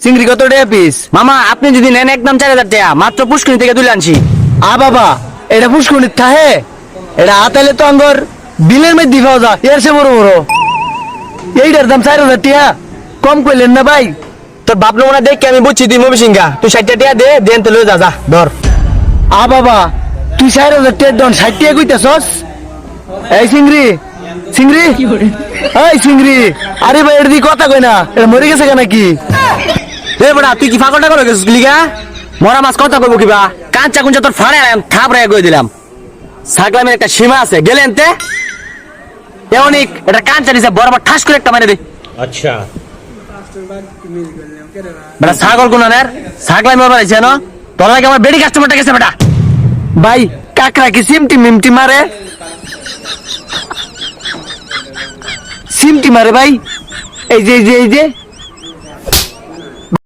চিংড়ি কত টাকা পিস? মামা আপনি যদি নেন একদম 4000 টাকা, মাত্র পুষ্করিণী থেকে তুলে আনছি। বাবা, এটা পুষ্করিণীর থাহে, এটা আতাইলে তো আঙ্গর বিলের মধ্যে পাওয়া যায়, এর সে বড় বড়। এইটার দাম 4000 টাকা, কম কইলেন না ভাই? তোর বাপ নমুনা দেখে আমি বুঝছি তুই মবি সিংহা, তুই 60 টাকা দে, দেন তো লয়ে যা, যা ধর। বাবা, তুই 4000 টাকা দন 60 টাকা কইতাছস? এই চিংড়ি, চিংড়ি, এই চিংড়ি, আরে ভাই এর দিকে কথা কই না, এটা মরে গেছে কেন কি? এ বড়া তুই কি পাগল টাগল হয়ে গেছিস লিগা? মরা মাছ কথা কইব কিবা? কাঁচা কুঞ্চা তোর ফাড়ে থাপড়ায় কই দিলাম। ছাগলামের একটা সীমা আছে, গেলেন তে অনেক এটা কাঁচা দিছে, বরাবর ঠাস করে একটা মারে দে। अच्छा বেটা ছাগল গুনানের ছাগলাই মরবার আইছে না, তোর লাগে আমার বেডি কাস্টমারটা গেছে বেটা। ভাই কাকড়া কি সিমটি মিমটি মারে? সিমটি মারে ভাই, এই যে এই যে এই যে